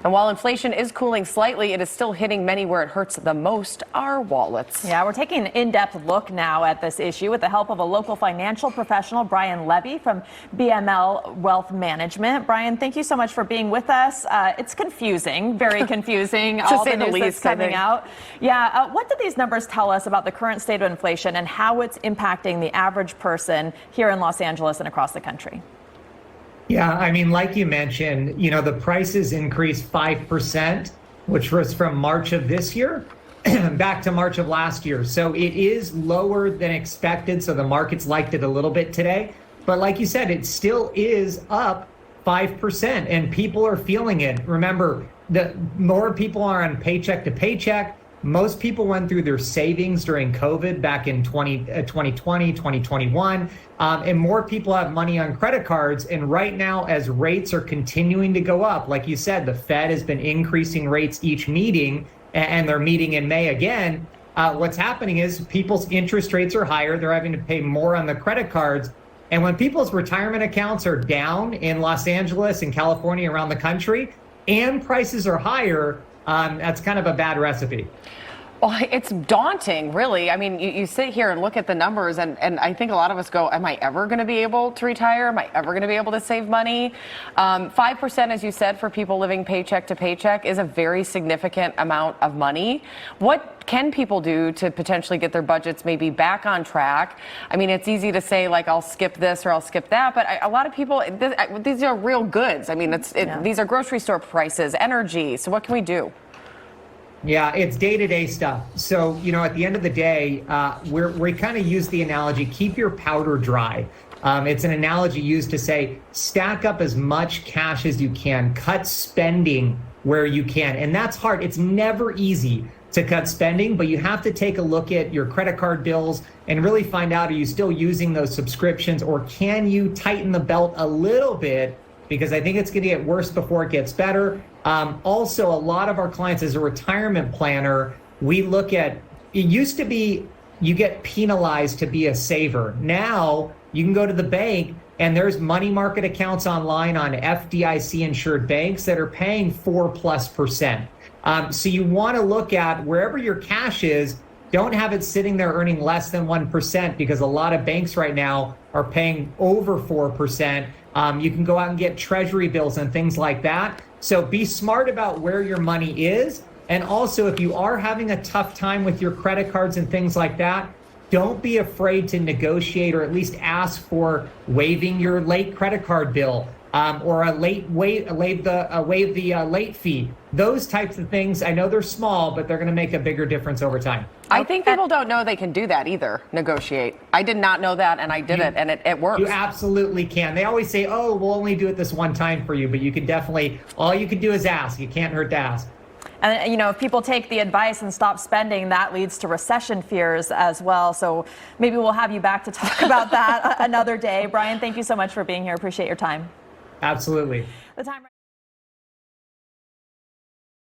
And while inflation is cooling slightly, it is still hitting many where it hurts the most, our wallets. Yeah, we're taking an in-depth look now at this issue with the help of a local financial professional, Brian Levy from BML Wealth Management. Brian, thank you so much for being with us. It's confusing, very confusing, all the news that's coming out. Yeah, what do these numbers tell us about the current state of inflation and how it's impacting the average person here in Los Angeles and across the country? Yeah, I mean, like you mentioned, the prices increased 5%, which was from March of this year back to March of last year. So it is lower than expected. So the markets liked it a little bit today. But like you said, it still is up 5% and people are feeling it. Remember, the more people are on paycheck to paycheck. Most people went through their savings during COVID back in 2020, 2021, and more people have money on credit cards. And right now, as rates are continuing to go up, like you said, the Fed has been increasing rates each meeting, and they're meeting in May again. What's happening is people's interest rates are higher. They're having to pay more on the credit cards. And when people's retirement accounts are down in Los Angeles and California, around the country, and prices are higher, that's kind of a bad recipe. Well, it's daunting, really. I mean, you sit here and look at the numbers, and I think a lot of us go, am I ever going to be able to retire? Am I ever going to be able to save money? 5%, as you said, for people living paycheck to paycheck is a very significant amount of money. What can people do to potentially get their budgets maybe back on track? I mean, it's easy to say, like, I'll skip this or I'll skip that, but a lot of people, these are real goods. I mean, these are grocery store prices, energy. So what can we do? Yeah, it's day-to-day stuff. So, at the end of the day, we kind of use the analogy, keep your powder dry. It's an analogy used to say, stack up as much cash as you can, cut spending where you can. And that's hard. It's never easy to cut spending, but you have to take a look at your credit card bills and really find out, are you still using those subscriptions, or can you tighten the belt a little bit? Because I think it's going to get worse before it gets better. Also, a lot of our clients, as a retirement planner, we look at, it used to be you get penalized to be a saver. Now you can go to the bank and there's money market accounts online on FDIC insured banks that are paying 4+%. So you want to look at wherever your cash is, don't have it sitting there earning less than 1%, because a lot of banks right now are paying over 4%. You can go out and get treasury bills and things like that. So be smart about where your money is. And also, if you are having a tough time with your credit cards and things like that, don't be afraid to negotiate, or at least ask for waiving your late credit card bill, or waive the late fee. Those types of things, I know they're small, but they're going to make a bigger difference over time. I think people don't know they can do that either, negotiate. I did not know that, and I did it, and it works. You absolutely can. They always say, oh, we'll only do it this one time for you, but you can definitely, all you can do is ask. You can't hurt to ask. And, if people take the advice and stop spending, that leads to recession fears as well. So maybe we'll have you back to talk about that another day. Brian, thank you so much for being here. Appreciate your time. Absolutely. The time